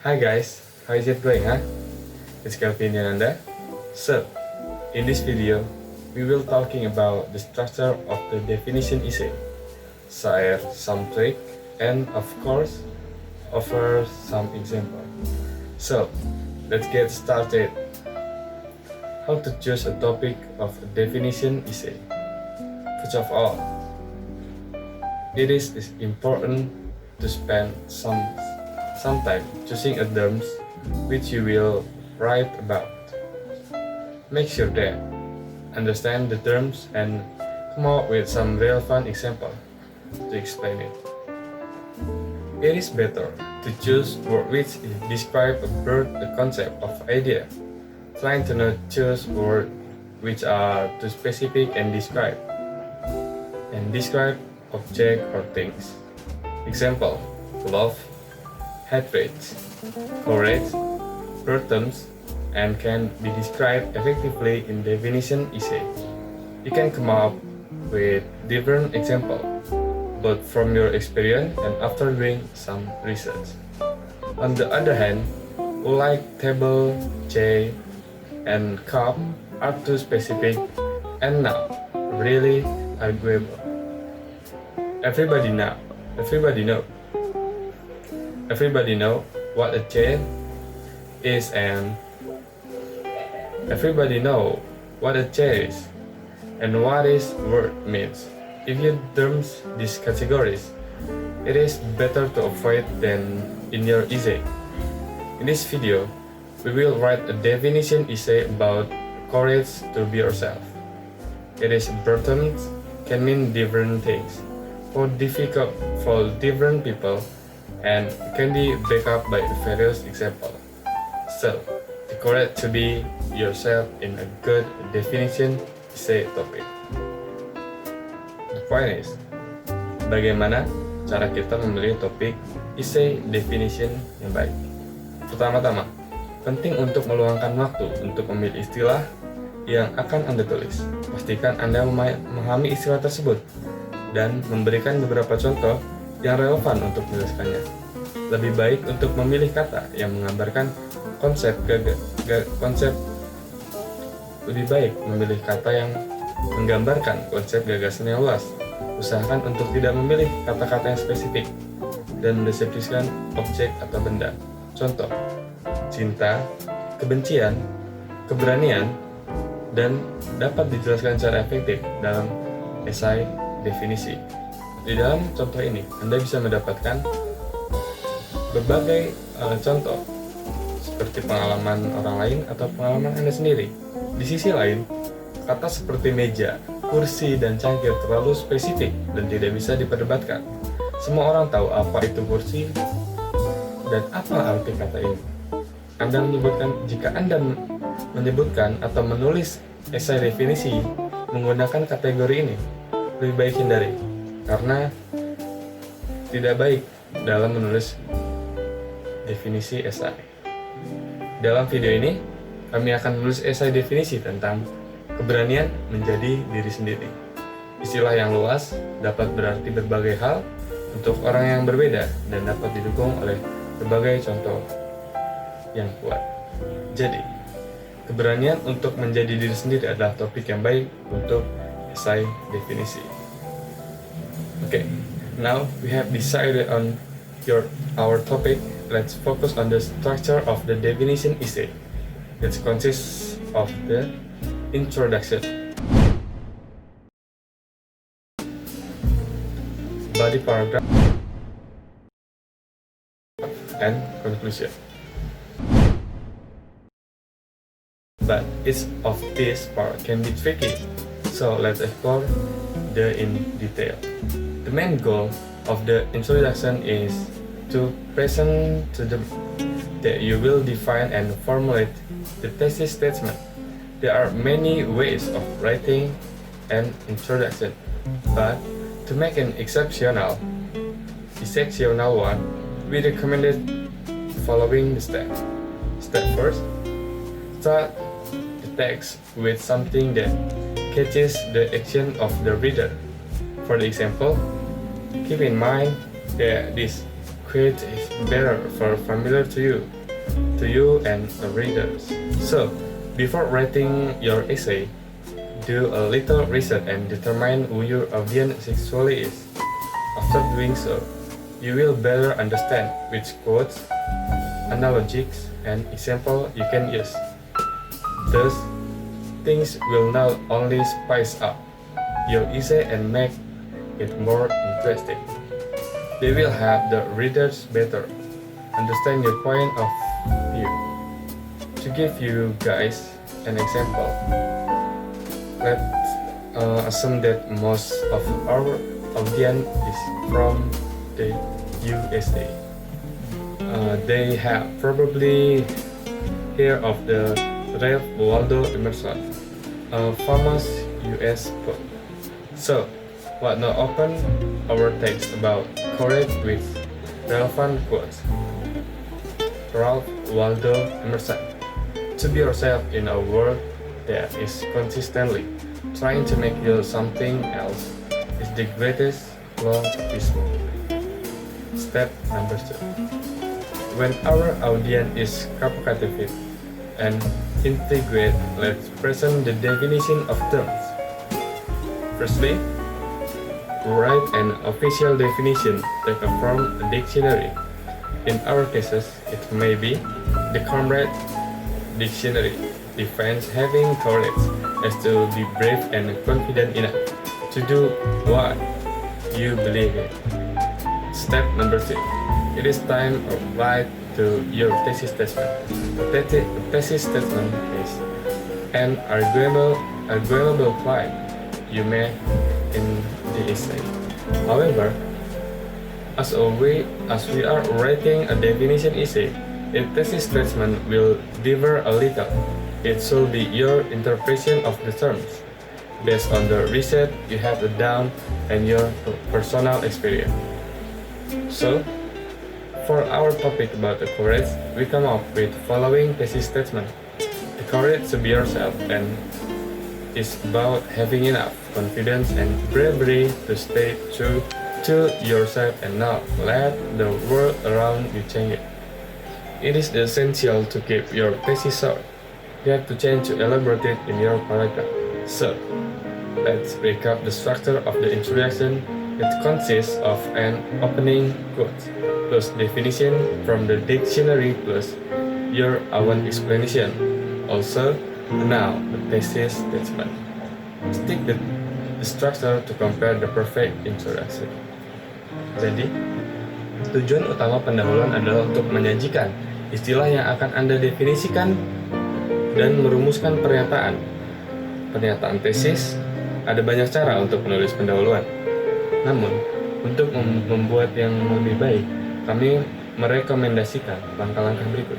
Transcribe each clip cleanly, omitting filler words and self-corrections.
Hi guys, how is it going, huh? It's Kelvin Yananda. So, in this video, we will talking about the structure of the definition essay, share some trick, and of course, offer some example. So, let's get started. How to choose a topic of a definition essay? First of all, it is important to spend some time choosing a terms which you will write about. Make sure that understand the terms and come up with some relevant example to explain it. It is better to choose word which describe a broad concept of idea, trying to not choose words which are too specific and describe object or things. Example: love, hatred, courage, broad terms, and can be described effectively in definition essay. You can come up with different examples, both from your experience and after doing some research. On the other hand, like table, chair, and cup are too specific and not really arguable. Everybody know what a chair is, and everybody know what a chair is and what is word means. If you terms these categories, it is better to avoid them in your essay. In this video, we will write a definition essay about courage to be yourself. It is broad terms can mean different things for different people and can be backed up by various examples. So, the courage to be yourself in a good definition essay topic. The point is, bagaimana cara kita memilih topik essay definition yang baik? Pertama-tama, penting untuk meluangkan waktu untuk memilih istilah yang akan Anda tulis. Pastikan Anda memahami istilah tersebut dan memberikan beberapa contoh yang relevan untuk menjelaskannya. Lebih baik untuk memilih kata yang menggambarkan konsep gagasan yang luas. Usahakan untuk tidak memilih kata-kata yang spesifik dan mendeskripsikan objek atau benda. Contoh: cinta, kebencian, keberanian, dan dapat dijelaskan secara efektif dalam esai definisi. Di dalam contoh ini, Anda bisa mendapatkan berbagai contoh seperti pengalaman orang lain atau pengalaman Anda sendiri. Di sisi lain, kata seperti meja, kursi, dan cangkir terlalu spesifik dan tidak bisa diperdebatkan. Semua orang tahu apa itu kursi dan apa arti kata ini. Jika Anda menyebutkan atau menulis esai definisi menggunakan kategori ini, lebih baik hindari, karena tidak baik dalam menulis definisi esai. Dalam video ini, kami akan menulis esai definisi tentang keberanian menjadi diri sendiri. Istilah yang luas dapat berarti berbagai hal untuk orang yang berbeda dan dapat didukung oleh berbagai contoh yang kuat. Jadi, keberanian untuk menjadi diri sendiri adalah topik yang baik untuk esai definisi. Okay, now we have decided on our topic. Let's focus on the structure of the definition essay. It consists of the introduction, body paragraph, and conclusion. But each of these parts can be tricky, so let's explore in detail. The main goal of the introduction is to present that you will define and formulate the thesis statement. There are many ways of writing an introduction, but to make an exceptional one, we recommended following the steps. Step first, start the text with something that catches the attention of the reader. For the example, keep in mind that this quote is better for familiar to you and the readers. So, before writing your essay, do a little research and determine who your audience actually is. After doing so, you will better understand which quotes, analogies, and example you can use. Thus, things will not only spice up your essay and make it more interesting. They will have the readers better understand your point of view. To give you guys an example, let's assume that most of our audience is from the USA. They have probably heard of the Ralph Waldo Emerson, a famous US poet. So, why not open our text about courage with relevant quotes? Ralph Waldo Emerson. To be yourself in a world that is consistently trying to make you something else is the greatest law of peaceful. Step number 2. When our audience is captivated and integrate, let's present the definition of terms. Firstly, write an official definition taken from a dictionary. In our cases, it may be the Cambridge Dictionary defines having courage as to be brave and confident enough to do what you believe in. Step number 3. It is time to write to your thesis statement. A thesis statement is an arguable point you make in the essay. However, as we are writing a definition essay, a thesis statement will differ a little. It should be your interpretation of the terms, based on the research you have done and your personal experience. So, for our topic about the courage, we come up with following thesis statement. The courage to be yourself and is about having enough confidence and bravery to stay true to yourself and not let the world around you change it. It is essential to keep your thesis short. You have to change to elaborate it in your paragraph. So, let's recap the structure of the introduction. It consists of an opening quote, plus definition from the dictionary, plus your own explanation. Also, now the thesis statement. Stick the structure to compare the perfect introduction. Jadi, tujuan utama pendahuluan adalah untuk menyajikan istilah yang akan Anda definisikan dan merumuskan pernyataan. Pernyataan tesis, ada banyak cara untuk menulis pendahuluan. Namun, untuk membuat yang lebih baik, kami merekomendasikan langkah-langkah berikut.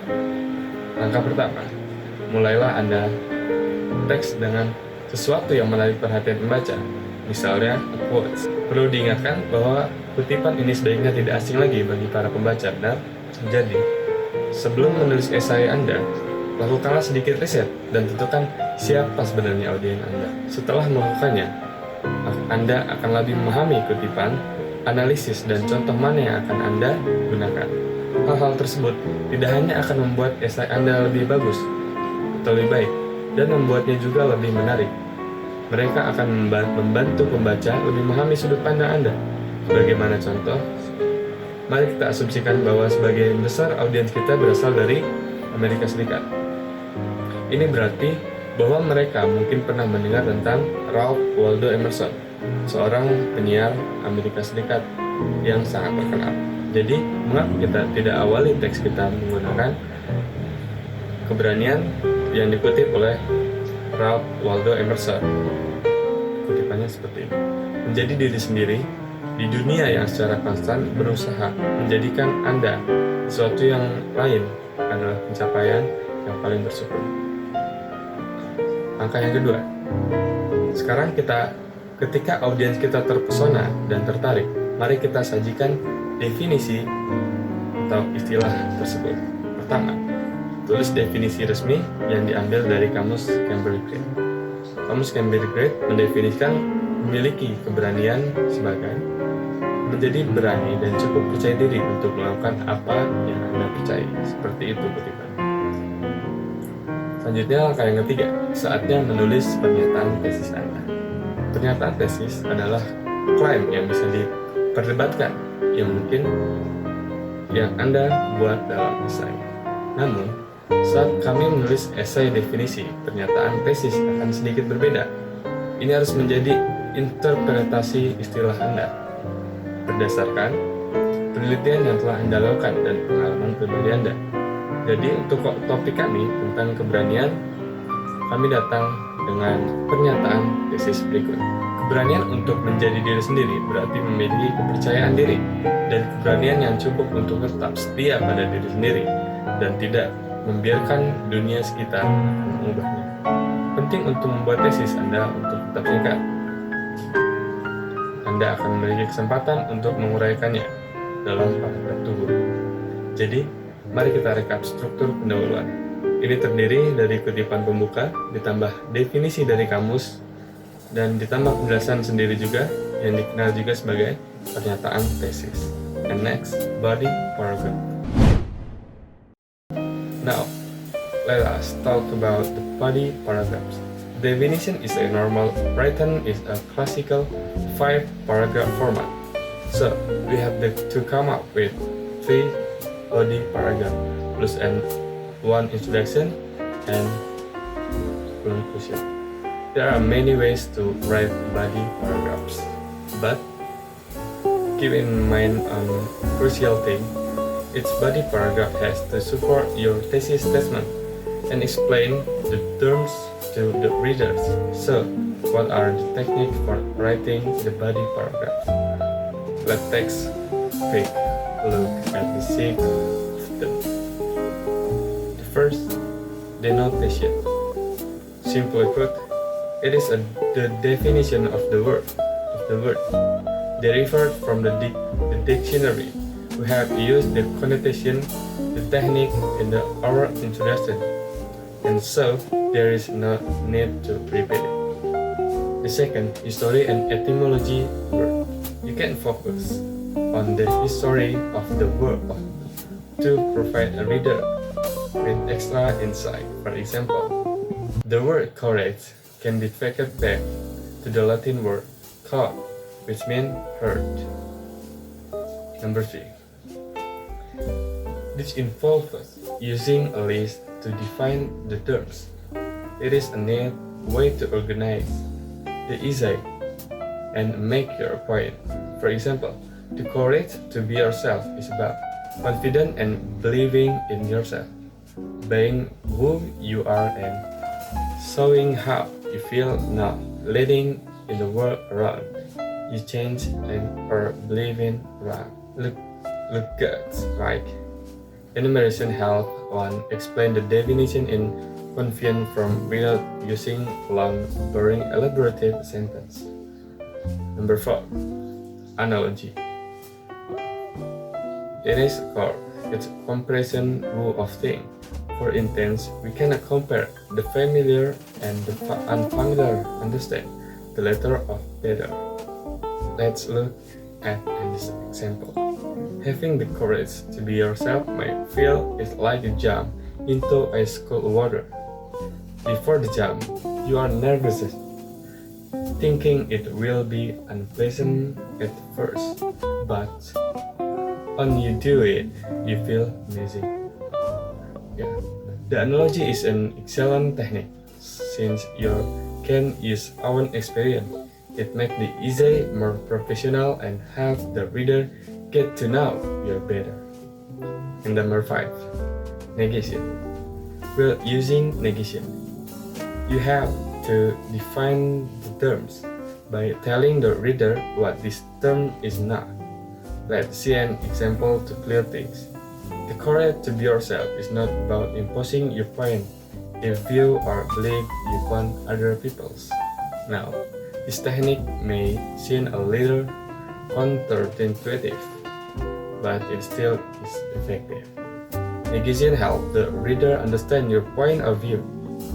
Langkah pertama, mulailah Anda teks dengan sesuatu yang menarik perhatian pembaca, misalnya quotes. Perlu diingatkan bahwa kutipan ini sebaiknya tidak asing lagi bagi para pembaca, benar? Jadi, sebelum menulis esai Anda, lakukanlah sedikit riset dan tentukan siapa sebenarnya audiens Anda. Setelah melakukannya, Anda akan lebih memahami kutipan, analisis, dan contoh mana yang akan Anda gunakan. Hal-hal tersebut tidak hanya akan membuat esai Anda lebih bagus atau lebih baik, dan membuatnya juga lebih menarik. Mereka akan membantu pembaca lebih memahami sudut pandang Anda. Bagaimana contoh? Mari kita asumsikan bahwa sebagian besar audiens kita berasal dari Amerika Serikat. Ini berarti bahwa mereka mungkin pernah mendengar tentang Ralph Waldo Emerson, seorang penyiar Amerika Serikat yang sangat terkenal. Jadi, mengapa kita tidak awali teks kita menggunakan keberanian yang dikutip oleh Ralph Waldo Emerson? Kutipannya seperti ini. Menjadi diri sendiri di dunia yang secara konstan berusaha menjadikan Anda sesuatu yang lain adalah pencapaian yang paling bersyukur. Langkah yang kedua, sekarang ketika audiens kita terpesona dan tertarik, mari kita sajikan definisi atau istilah tersebut. Pertama, tulis definisi resmi yang diambil dari Kamus Cambridge Grade. Kamus Cambridge Grade mendefinisikan memiliki keberanian sebagai menjadi berani dan cukup percaya diri untuk melakukan apa yang Anda percaya. Seperti itu kutipan. Selanjutnya langkah yang ketiga, saatnya menulis pernyataan tesis Anda. Pernyataan tesis adalah klaim yang bisa diperdebatkan, yang mungkin yang Anda buat dalam esai. Namun, saat kami menulis esai definisi, pernyataan tesis akan sedikit berbeda. Ini harus menjadi interpretasi istilah Anda berdasarkan penelitian yang telah Anda lakukan dan pengalaman pribadi Anda. Jadi untuk topik kami tentang keberanian, kami datang dengan pernyataan tesis berikut. Keberanian untuk menjadi diri sendiri berarti memiliki kepercayaan diri dan keberanian yang cukup untuk tetap setia pada diri sendiri dan tidak membiarkan dunia sekitar mengubahnya. Penting untuk membuat tesis Anda untuk tetap singkat. Anda akan memiliki kesempatan untuk menguraikannya dalam paragraf tubuh. Jadi, mari kita rekap struktur pendahuluan. Ini terdiri dari kutipan pembuka, ditambah definisi dari kamus, dan ditambah penjelasan sendiri juga yang dikenal juga sebagai pernyataan tesis. And next, body paragraph. Now, let us talk about the body paragraphs. Definition is a normal written is a classical 5-paragraph format. So, we have to come up with 3 body paragraph plus and 1 introduction and conclusion. There are many ways to write body paragraphs, but keep in mind crucial thing. Each body paragraph has to support your thesis statement and explain the terms to the readers. So, what are the techniques for writing the body paragraph? Let's take a quick look at the 6 of them. The first, denotation. Simply put, it is the definition of the word. Derived from the dictionary. We have used the connotation, the technique in the oral introduction, and so there is no need to repeat it. The second, history and etymology word. You can focus on the history of the word to provide a reader with extra insight. For example, the word courage can be traced back to the Latin word cor, which means hurt. Number 3. This involves using a list to define the terms. It is a neat way to organize the essay and make your point. For example, the courage to be yourself is about confidence and believing in yourself, being who you are and showing how you feel now, leading in the world around you, change and or believing around. Look good, like enumeration help one explain the definition in confusion from without using long, boring, elaborative sentence. Number 4, analogy. It is called its comparison rule of things. For instance, we cannot compare the familiar and the unfamiliar. Understand the letter of better. Let's look at this example. Having the courage to be yourself might feel it's like a jump into ice cold water. Before the jump, you are nervous, thinking it will be unpleasant at first, but when you do it, you feel amazing. Yeah. The analogy is an excellent technique since you can use own experience. It makes the essay more professional and help the reader get to know you better. And number 5, negation. While using negation, you have to define the terms by telling the reader what this term is not. Let's see an example to clear things. The courage to be yourself is not about imposing your point, a view or belief upon other people's. Now, this technique may seem a little counterintuitive, but it still is effective. Negation helps the reader understand your point of view,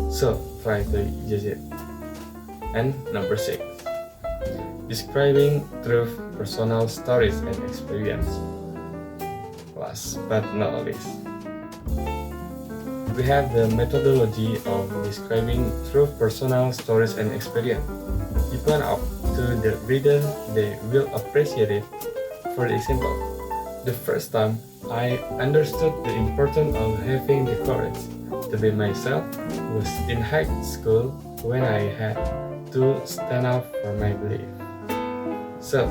so try to use it. And number 6, describing through personal stories and experience. Last but not least, we have the methodology of describing through personal stories and experience. You point out to the reader they will appreciate it. For example, the first time I understood the importance of having the courage to be myself was in high school when I had to stand up for my belief. So,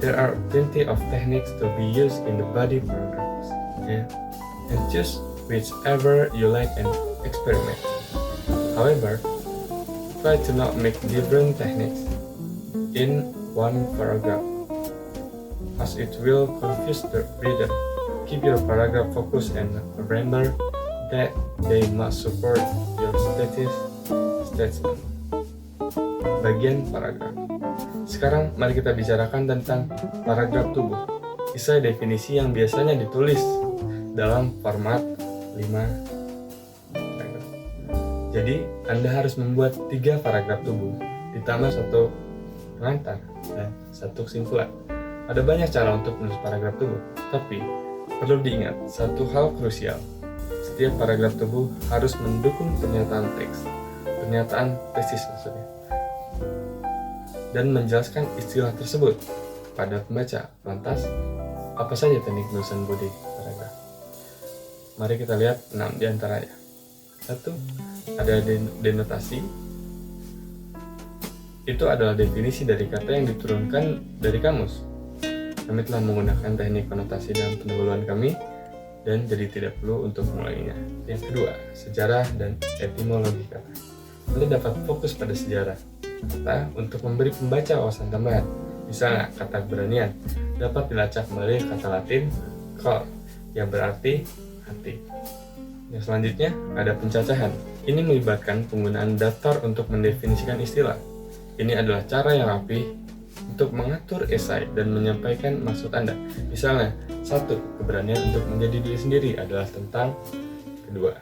there are plenty of techniques to be used in the body paragraphs, and choose whichever you like and experiment. However, try to not make different techniques in one paragraph, as it will confuse the reader. Keep your paragraph focused and remember that they must support your statement. Bagian paragraf. Sekarang mari kita bicarakan tentang paragraf tubuh. Kisah definisi yang biasanya ditulis dalam format 5 paragraf. Jadi, Anda harus membuat 3 paragraf tubuh ditambah 1 pengantar dan 1 kesimpulan. Ada banyak cara untuk menulis paragraf tubuh, tapi perlu diingat satu hal krusial. Setiap paragraf tubuh harus mendukung pernyataan tesis maksudnya, dan menjelaskan istilah tersebut pada pembaca. Lantas, apa saja teknik penulisan body paragraf? Mari kita lihat 6 diantaranya. 1. Ada denotasi. Itu adalah definisi dari kata yang diturunkan dari kamus. Kami telah menggunakan teknik konotasi dalam pendahuluan kami, dan jadi tidak perlu untuk mengulanginya. Yang kedua, sejarah dan etimologi kata. Anda dapat fokus pada sejarah kata untuk memberi pembaca wawasan tambahan. Misalnya, kata keberanian dapat dilacak melalui kata Latin cor, yang berarti hati. Yang selanjutnya, ada pencacahan. Ini melibatkan penggunaan daftar untuk mendefinisikan istilah. Ini adalah cara yang rapi untuk mengatur esai dan menyampaikan maksud Anda. Misalnya, 1. Keberanian untuk menjadi diri sendiri adalah tentang. Kedua,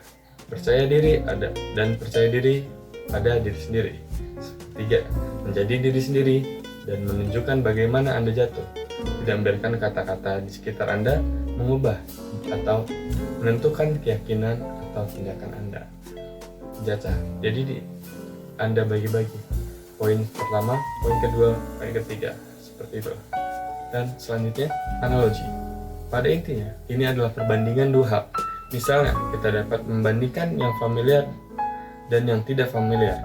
percaya diri dan percaya diri pada diri sendiri. 3. Menjadi diri sendiri dan menunjukkan bagaimana Anda jatuh. Tidak membiarkan kata-kata di sekitar Anda mengubah atau menentukan keyakinan atau tindakan Anda. Jajah. Jadi Anda bagi-bagi. Poin pertama, poin kedua, poin ketiga. Seperti itu. Dan selanjutnya, analogi. Pada intinya, ini adalah perbandingan 2 hal. Misalnya, kita dapat membandingkan yang familiar dan yang tidak familiar.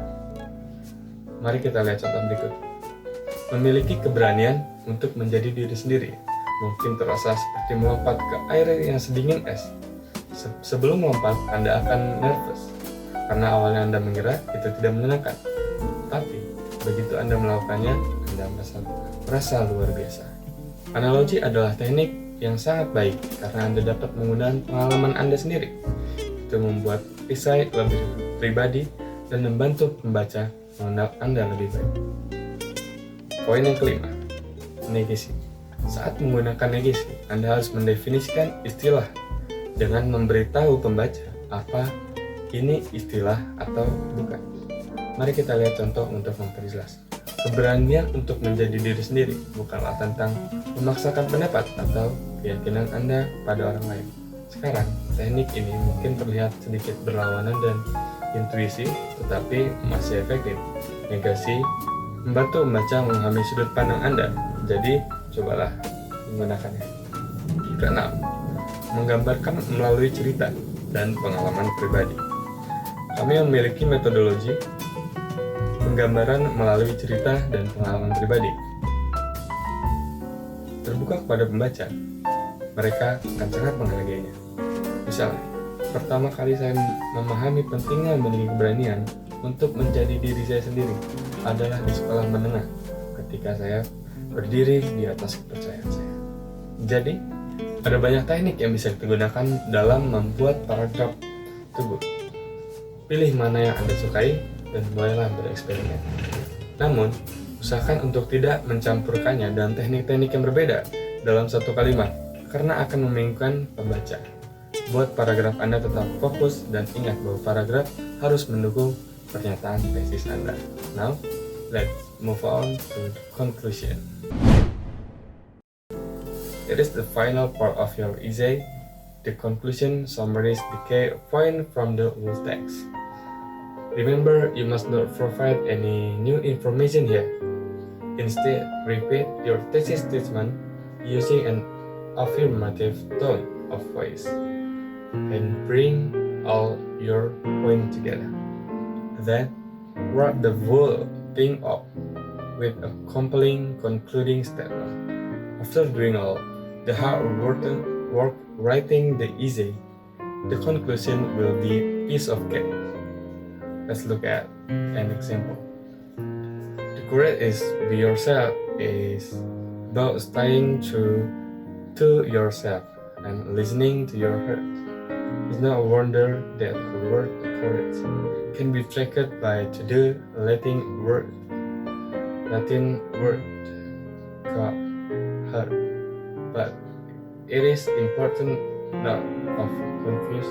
Mari kita lihat contoh berikut. Memiliki keberanian untuk menjadi diri sendiri mungkin terasa seperti melompat ke air yang sedingin es. Sebelum melompat, Anda akan nervous karena awalnya Anda mengira itu tidak menyenangkan. Tapi begitu Anda melakukannya, Anda merasa luar biasa. Analogi adalah teknik yang sangat baik karena Anda dapat menggunakan pengalaman Anda sendiri. Itu membuat esai lebih pribadi dan membantu pembaca mengenal Anda lebih baik. Poin yang kelima, negasi. Saat menggunakan negasi, Anda harus mendefinisikan istilah dengan memberitahu pembaca apa ini istilah atau bukan. Mari kita lihat contoh untuk memperjelas. Keberanian untuk menjadi diri sendiri bukanlah tentang memaksakan pendapat atau keyakinan Anda pada orang lain. Sekarang, teknik ini mungkin terlihat sedikit berlawanan dan intuisi, tetapi masih efektif. Negasi membantu membaca memahami sudut pandang Anda, jadi cobalah menggunakannya. Keenam, menggambarkan melalui cerita dan pengalaman pribadi. Kami memiliki metodologi penggambaran melalui cerita dan pengalaman pribadi. Terbuka kepada pembaca, mereka akan sangat menghargainya. Misalnya, pertama kali saya memahami pentingnya memiliki keberanian untuk menjadi diri saya sendiri adalah di sekolah menengah ketika saya berdiri di atas kepercayaan saya. Jadi, ada banyak teknik yang bisa digunakan dalam membuat paragraf tubuh. Pilih mana yang Anda sukai dan mulailah bereksperimen. Namun, usahakan untuk tidak mencampurkannya dan teknik-teknik yang berbeda dalam satu kalimat, karena akan membingungkan pembaca. Buat paragraf Anda tetap fokus dan ingat bahwa paragraf harus mendukung pernyataan tesis Anda. Now, let's move on to the conclusion. It is the final part of your essay. The conclusion summarizes the key point from the whole text. Remember, you must not provide any new information here. Instead, repeat your thesis statement using an affirmative tone of voice and bring all your points together. Then, wrap the whole thing up with a compelling concluding statement. After doing all the hard work writing the essay, the conclusion will be piece of cake. Let's look at an example. The courage is be yourself is about staying true to yourself and listening to your heart. It's no wonder that the word courage can be tracked by to-do Latin word called heart. But it is important not to confuse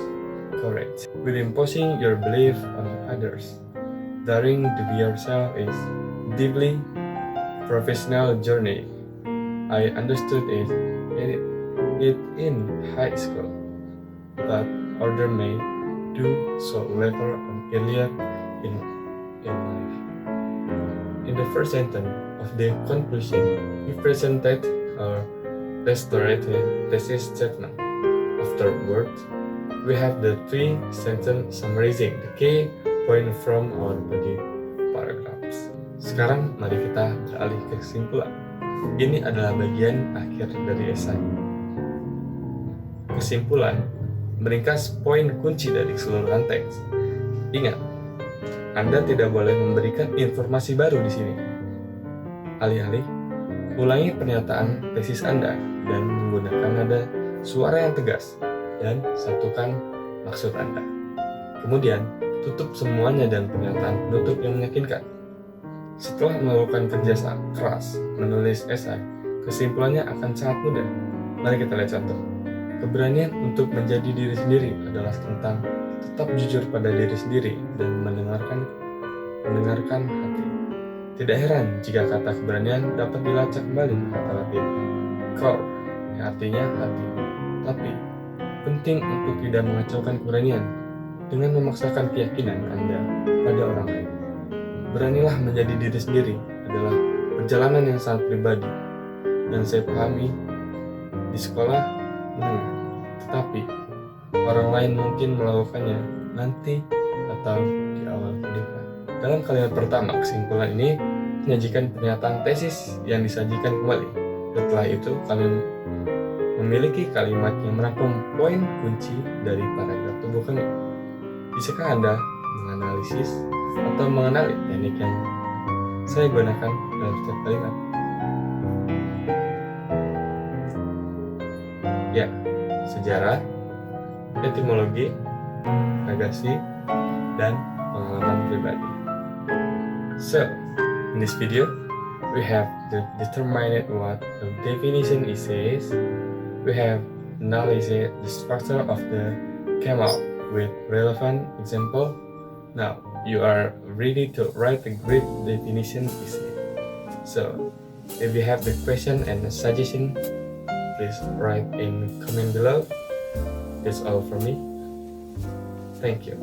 courage with imposing your belief on others. Daring to be yourself is deeply professional journey. I understood it in high school, but others may do so later on earlier in life. In the first sentence of the conclusion, we presented our restorative thesis statement. Afterwards, we have the three sentences summarizing the key point from our body paragraphs. Sekarang mari kita beralih ke kesimpulan. Ini adalah bagian akhir dari esai. Kesimpulan meringkas poin kunci dari keseluruhan teks. Ingat, Anda tidak boleh memberikan informasi baru di sini. Alih-alih, ulangi pernyataan tesis Anda dan menggunakan nada suara yang tegas dan satukan maksud Anda. Kemudian, tutup semuanya dengan pernyataan penutup yang meyakinkan. Setelah melakukan kerja keras menulis esai, kesimpulannya akan sangat mudah. Mari kita lihat contoh. Keberanian untuk menjadi diri sendiri adalah tentang tetap jujur pada diri sendiri dan mendengarkan hati. Tidak heran jika kata keberanian dapat dilacak kembali ke kata Latin cor, yang artinya hati. Tapi, penting untuk tidak mengacaukan keberanian dengan memaksakan keyakinan Anda pada orang lain. Beranilah menjadi diri sendiri adalah perjalanan yang sangat pribadi, dan saya pahami di sekolah menengah, tetapi orang lain mungkin melakukannya nanti atau di awal pendidikan. Dalam kalimat pertama, kesimpulan ini menyajikan pernyataan tesis yang disajikan kembali. Setelah itu, kami memiliki kalimat yang merangkum poin kunci dari paragraf tubuh kami. Bisakah Anda menganalisis atau mengenali teknik yang saya gunakan dalam setiap kalimat? Ya, sejarah, etimologi, negasi, dan pengalaman pribadi. So, in this video, we have determined what the definition is. We have analyzed the structure of the came up with relevant example. Now, you are ready to write a great definition essay. So, if you have the question and the suggestion, please write in comment below. That's all from me. Thank you.